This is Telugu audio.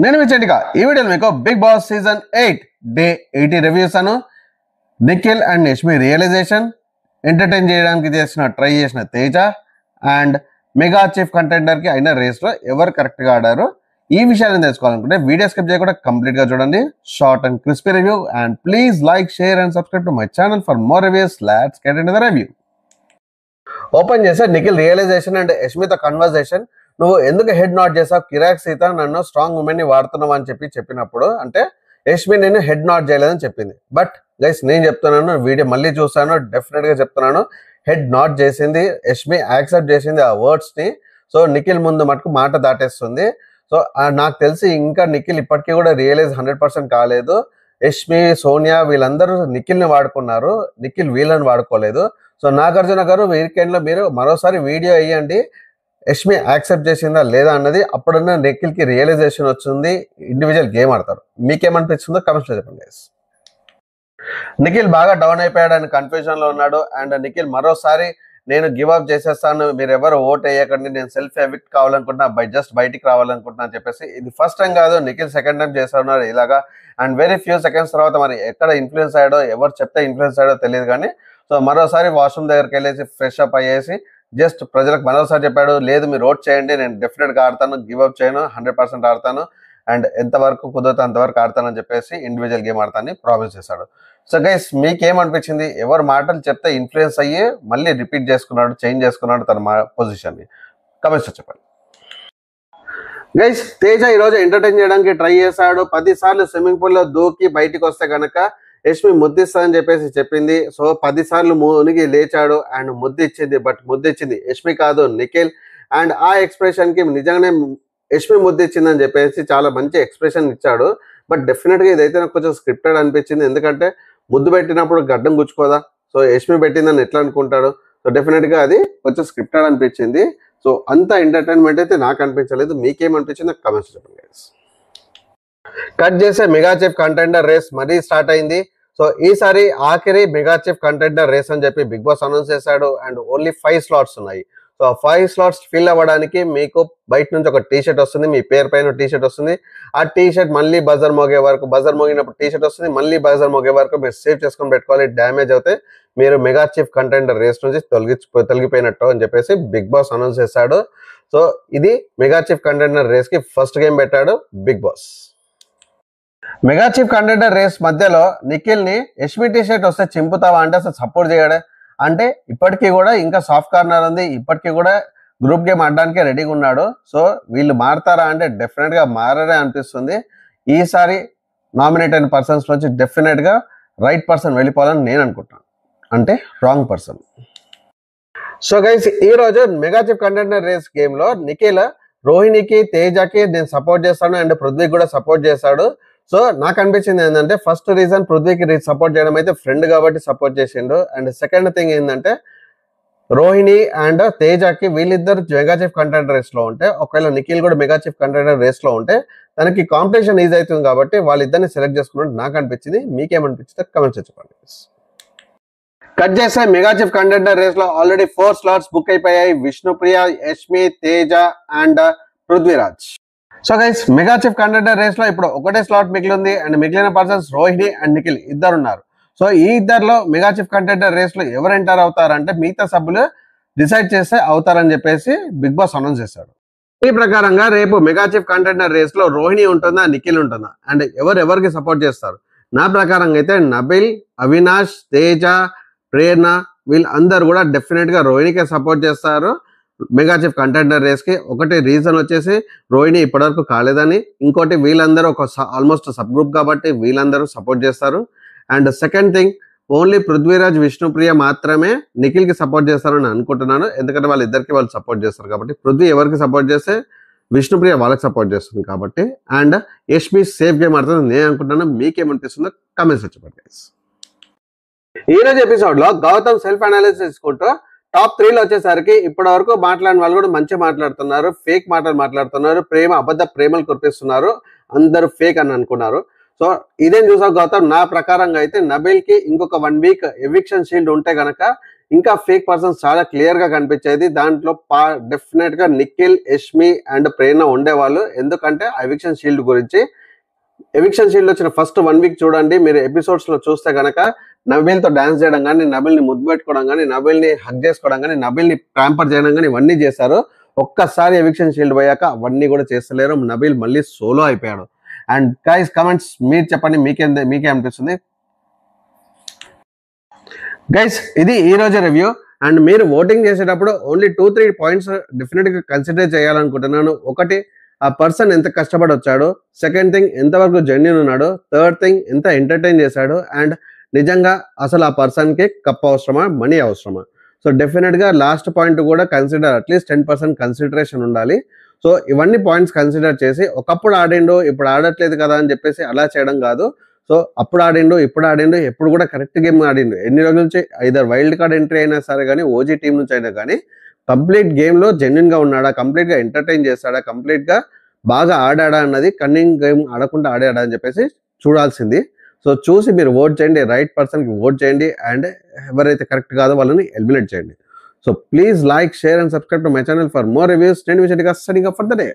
నేను విచండిగా ఈ వీడియోలో మీకు Big Boss season 8 day 80 reviews అను Nikhil and Yashmi realization entertain చేయడానికి ట్రై చేసిన Teja and mega chief contender కి అయిన రేస్ లో ఎవరు కరెక్ట్ గా ఆడారు ఈ విషయాన్ని తెలుసుకోవాలనుకుంటే వీడియో స్కిప్ చేయకుండా కంప్లీట్ గా చూడండి. Short and crispy review and please like share and subscribe to my channel for more reviews. Let's get into the review. Open చేసే నిఖిల్ రియలైజేషన్ అండ్ యష్మితో కన్వర్సేషన్. నువ్వు ఎందుకు హెడ్ నాట్ చేసావు, కిరాక్ సీత నన్ను స్ట్రాంగ్ ఉమెన్ ని వాడుతున్నావు అని చెప్పినప్పుడు అంటే యష్మి నేను హెడ్ నాట్ చేయలేదని చెప్పింది. బట్ గైస్ నేను చెప్తున్నాను, వీడియో మళ్ళీ చూస్తాను, డెఫినెట్ గా చెప్తున్నాను, హెడ్ నాట్ చేసింది యష్మి, యాక్సెప్ట్ చేసింది ఆ వర్డ్స్ ని. సో నిఖిల్ ముందు మటుకు మాట దాటేస్తుంది. సో నాకు తెలిసి ఇంకా నిఖిల్ ఇప్పటికీ కూడా రియలైజ్ 100% కాలేదు. యష్మి, సోనియా వీళ్ళందరూ నిఖిల్ని వాడుకున్నారు, నిఖిల్ వీళ్ళని వాడుకోలేదు. సో నాగార్జున గారు వీకెండ్ లో మీరు మరోసారి వీడియో వేయండి, యష్మి యాక్సెప్ట్ చేసిందా లేదా అన్నది. అప్పుడున్న నిఖిల్ కి రియలైజేషన్ వచ్చింది, ఇండివిజువల్ గేమ్ ఆడతారు. మీకేమనిపిస్తుందో కమెంట్స్ లో చెప్పండి. నిఖిల్ బాగా డౌన్ అయిపోయాడని కన్ఫ్యూజన్ లో ఉన్నాడు. అండ్ నిఖిల్ మరోసారి నేను గివ్ అప్ చేసేస్తాను, మీరు ఎవరు ఓట్ వేయకండి, నేను సెల్ఫ్ ఎవిక్ట్ కావాలనుకుంటున్నా, బయటికి రావాలనుకుంటున్నా అని చెప్పేసి. ఇది ఫస్ట్ టైం కాదు, నిఖిల్ సెకండ్ టైం చేస్తున్నారు ఇలాగా. అండ్ వెరీ ఫ్యూ సెకండ్స్ తర్వాత మరి ఎక్కడ ఇన్ఫ్లుయెన్స్ అయ్యాడో, ఎవరు చెప్తే ఇన్ఫ్లుయెన్స్ అయ్యాడో తెలియదు కానీ సో మరోసారి వాష్రూమ్ దగ్గరికి వెళ్ళేసి ఫ్రెష్ అప్ అయ్యేసి జస్ట్ ప్రజలకు మరోసారి చెప్పాడు, లేదు మీరు ఓట్ చేయండి, నేను డెఫినెట్ గా ఆడతాను, గివ్ అప్ చేయను, 100% ఆడతాను, అండ్ ఎంతవరకు కుదిరితే అంతవరకు ఆడతానని చెప్పేసి ఇండివిజువల్ గేమ్ ఆడతానని ప్రామిస్ చేశాడు. సో గైస్ మీకేమనిపించింది, ఎవరు మాటలు చెప్తే ఇన్ఫ్లుయెన్స్ అయ్యి మళ్ళీ రిపీట్ చేసుకున్నాడు, చేంజ్ చేసుకున్నాడు తన పొజిషన్ ని? కమెంట్స్ లో చెప్పండి. గైస్ తేజ ఈరోజు ఎంటర్టైన్ చేయడానికి ట్రై చేశాడు. 10 సార్లు స్విమ్మింగ్ పూల్ లో దూకి బయటికి వస్తే గనక యష్మి ముద్దిస్తుందని చెప్పేసి చెప్పింది. సో 10 సార్లు మునిగి లేచాడు అండ్ ముద్దిచ్చింది. బట్ ముద్దిచ్చింది యష్మి కాదు, నిఖిల్. అండ్ ఆ ఎక్స్ప్రెషన్ కి నిజంగానే యష్మి ముద్దిచ్చిందని చెప్పేసి చాలా మంచి ఎక్స్ప్రెషన్ ఇచ్చాడు. బట్ డెఫినెట్ గా ఇదైతే నాకు కొంచెం స్క్రిప్టెడ్ అనిపించింది. ఎందుకంటే ముద్దు పెట్టినప్పుడు గడ్డం గుచ్చుకోదా, సో యష్మి పెట్టిందని ఎట్లా అనుకుంటాడు? సో డెఫినెట్ గా అది కొంచెం స్క్రిప్టెడ్ అనిపించింది. సో అంత ఎంటర్టైన్మెంట్ అయితే నాకు అనిపించలేదు. మీకేమనిపించింది కమెంట్స్ చెప్పండి. కట్ చేసే మెగా చీఫ్ కంటెండర్ రేస్ మరీ స్టార్ట్ అయింది. సో ఈసారి ఆఖరి మెగా చీఫ్ కంటెండర్ రేస్ అని చెప్పి బిగ్ బాస్ అనౌన్స్ చేశాడు. అండ్ ఓన్లీ 5 స్లాట్స్ ఉన్నాయి. సో 5 స్లాట్స్ ఫిల్ అవ్వడానికి మీకు బయట నుంచి ఒక టీషర్ట్ వస్తుంది, మీ పేరు పైన టీషర్ట్ వస్తుంది. ఆ టీషర్ట్ మళ్ళీ బజర్ మోగే వరకు, బజర్ మోగినప్పుడు టీషర్ట్ వస్తుంది, మళ్ళీ బజర్ మోగే వరకు మీరు సేవ్ చేసుకొని పెట్టుకోవాలి. డ్యామేజ్ అవుతే మీరు మెగా చీఫ్ కంటెండర్ రేస్ నుంచి తొలగిపోయినట్టు అని చెప్పేసి బిగ్ బాస్ అనౌన్స్ చేశాడు. సో ఇది మెగా చీఫ్ కంటెండర్ రేస్ కి ఫస్ట్ గేమ్ పెట్టాడు Big Boss. Mega chief contender race మధ్యలో నిఖిల్ ని యష్మి టీషర్ట్ వస్తే చింపుతావా అంటే అసలు సపోర్ట్ చేయడే. అంటే ఇప్పటికీ కూడా ఇంకా సాఫ్ట్ కార్నర్ ఉంది, ఇప్పటికీ కూడా గ్రూప్ గేమ్ ఆడడానికి రెడీగా ఉన్నాడు. సో వీళ్ళు మారతారా అంటే డెఫినెట్ గా మారనే అనిపిస్తుంది. ఈసారి నామినేట్ అయిన పర్సన్స్ నుంచి డెఫినెట్ గా రైట్ పర్సన్ వెళ్ళిపోవాలని నేను అనుకుంటాను, అంటే రాంగ్ పర్సన్. సో గైస్ ఈ రోజు mega chief contender race game లో నిఖిల్ రోహిణికి, తేజకి నేను సపోర్ట్ చేస్తాను అండ్ పృథ్వీకి కూడా సపోర్ట్ చేశాడు. సో నాకు అనిపించింది ఏంటంటే ఫస్ట్ రీజన్ పృథ్వీకి సపోర్ట్ చేయడం అయితే ఫ్రెండ్ కాబట్టి సపోర్ట్ చేసిండు. అండ్ సెకండ్ థింగ్ ఏంటంటే రోహిణి అండ్ తేజకి వీళ్ళిద్దరు మెగా చీఫ్ కంటెండర్ రేస్ లో ఉంటే, ఒకవేళ నిఖిల్ కూడా మెగా చీఫ్ కంటెండర్ రేస్ లో ఉంటే తనకి కాంపిటీషన్ ఈజీ అవుతుంది కాబట్టి వాళ్ళిద్దరిని సెలెక్ట్ చేసుకున్నట్టు నాకు అనిపించింది. మీకేమనిపించింది కమెంట్స్ చెప్పండి. కట్ చేస్తే మెగా చీఫ్ కంటెండర్ రేస్ లో ఆల్రెడీ 4 స్లాట్స్ బుక్ అయిపోయాయి. Vishnupriya, Yashmi, Teja and Prithviraj. So guys mega chief contender race లో ఇప్పుడు ఒకటే స్లాట్ మిగిలింది అండ్ మిగిలిన పర్సన్స్ రోహిణి అండ్ నిఖిల్ ఇద్దరు ఉన్నారు. సో ఈ ఇద్దరులో మెగా చీఫ్ కంటెండర్ రేస్ లో ఎవరు ఎంటర్ అవుతారంటే మిగతా సభ్యులు డిసైడ్ చేస్తే అవుతారని చెప్పేసి బిగ్ బాస్ అనౌన్స్ చేశాడు. ఈ ప్రకారంగా రేపు మెగా చీఫ్ కంటెండర్ రేస్ లో రోహిణి ఉంటుందా, నిఖిల్ ఉంటుందా అండ్ ఎవరికి సపోర్ట్ చేస్తారు? నా ప్రకారంగా అయితే నబిల్, అవినాష్, తేజ, ప్రేరణ వీళ్ళందరూ కూడా డెఫినెట్ గా రోహిణికే సపోర్ట్ చేస్తారు మెగా చీఫ్ కంటెండర్ రేస్ కి. ఒకటి రీజన్ వచ్చేసి రోహిణి ఇప్పటివరకు కాలేదని, ఇంకోటి వీళ్ళందరూ ఒక ఆల్మోస్ట్ సబ్ గ్రూప్ కాబట్టి వీళ్ళందరూ సపోర్ట్ చేస్తారు. And second thing only Prithviraj, Vishnupriya మాత్రమే నిఖిల్ కి సపోర్ట్ చేస్తారని అనుకుంటున్నాను. ఎందుకంటే వాళ్ళిద్దరికి వాళ్ళు సపోర్ట్ చేస్తారు కాబట్టి. పృథ్వీ ఎవరికి సపోర్ట్ చేస్తే విష్ణుప్రియ వాళ్ళకి సపోర్ట్ చేస్తుంది కాబట్టి. అండ్ యష్మి సేఫ్ గేమ్ ఆడుతుంది నేను అనుకుంటున్నాను. మీకేమనిపిస్తుందో కమెంట్స్ చెప్పండి. ఈ రోజు ఎపిసోడ్ లో గౌతమ్ సెల్ఫ్ అనాలిసిస్ చేసుకుంటూ టాప్ 3 లో వచ్చేసరికి ఇప్పటి వరకు మాట్లాడిన వాళ్ళు కూడా మంచిగా మాట్లాడుతున్నారు, ఫేక్ మాటలు మాట్లాడుతున్నారు, అబద్ధ ప్రేమలు కురిపిస్తున్నారు, అందరూ ఫేక్ అని అనుకున్నారు. సో ఇదేం చూసావు గౌతమ్? నా ప్రకారంగా అయితే నబిల్ కి ఇంకొక 1 వీక్ ఎవిక్షన్ షీల్డ్ ఉంటే గనక ఇంకా ఫేక్ పర్సన్స్ చాలా క్లియర్ గా కనిపించేది. దాంట్లో డెఫినెట్ గా నిఖిల్, యష్మి అండ్ ప్రేరణ ఉండేవాళ్ళు. ఎందుకంటే ఎవిక్షన్ షీల్డ్ గురించి. ఎవిక్షన్ షీల్డ్ వచ్చిన ఫస్ట్ 1 వీక్ చూడండి. మీరు ఎపిసోడ్స్ లో చూస్తే గనక నబీల్ తో డాన్స్ చేయడం కానీ, నబీల్ ని ముద్దు పెట్టుకోవడం కానీ, నబీల్ ని హగ్ చేసుకోవడం కానీ, నబీల్ ని ప్యాంపర్ చేయడం కానీ ఇవన్నీ చేశారు. ఒక్కసారి ఎవిక్షన్ షీల్డ్ పోయాక అవన్నీ కూడా చేస్తలేరు. నబీల్ మళ్ళీ సోలో అయిపోయాడు. అండ్ గైస్ కమెంట్స్ మీరు చెప్పండి, మీకే అనిపిస్తుంది. గైస్ ఇది ఈ రోజు రివ్యూ. అండ్ మీరు ఓటింగ్ చేసేటప్పుడు ఓన్లీ 2-3 పాయింట్స్ డెఫినెట్ గా కన్సిడర్ చేయాలనుకుంటున్నాను. ఒకటి, ఆ పర్సన్ ఎంత కష్టపడి వచ్చాడు. సెకండ్ థింగ్, ఎంతవరకు జెన్యూన్ ఉన్నాడు. థర్డ్ థింగ్, ఎంత ఎంటర్టైన్ చేశాడు. అండ్ నిజంగా అసలు ఆ పర్సన్ కి కప్ అవసరమా, మనీ అవసరమా. సో డెఫినెట్ గా లాస్ట్ పాయింట్ కూడా కన్సిడర్, అట్లీస్ట్ 10% కన్సిడరేషన్ ఉండాలి. సో ఇవన్నీ పాయింట్స్ కన్సిడర్ చేసి ఒకప్పుడు ఆడిండు ఇప్పుడు ఆడట్లేదు కదా అని చెప్పేసి అలా చేయడం కాదు. సో అప్పుడు ఆడిండు ఇప్పుడు ఆడిండు, ఎప్పుడు కూడా కరెక్ట్ గేమ్ ఆడిండు. ఎన్ని రోజుల నుంచి ఐదర్ వైల్డ్ కార్డ్ ఎంట్రీ అయినా సరే కానీ, ఓజీ టీం నుంచి అయినా కానీ కంప్లీట్ గేమ్ లో జెన్యున్ గా ఉన్నాడా, కంప్లీట్ గా ఎంటర్టైన్ చేస్తాడా, కంప్లీట్ గా బాగా ఆడాడా అన్నది, కన్నింగ్ గేమ్ ఆడకుండా ఆడాడా అని చెప్పేసి చూడాల్సింది. సో చూసి మీరు ఓట్ చేయండి, రైట్ పర్సన్ కి ఓట్ చేయండి. అండ్ ఎవరైతే కరెక్ట్ కాదో వాళ్ళని ఎలిమినేట్ చేయండి. So please like, share and subscribe to my channel for more reviews. నేను విషయంగా స్టడీగా ఫర్ ద డే.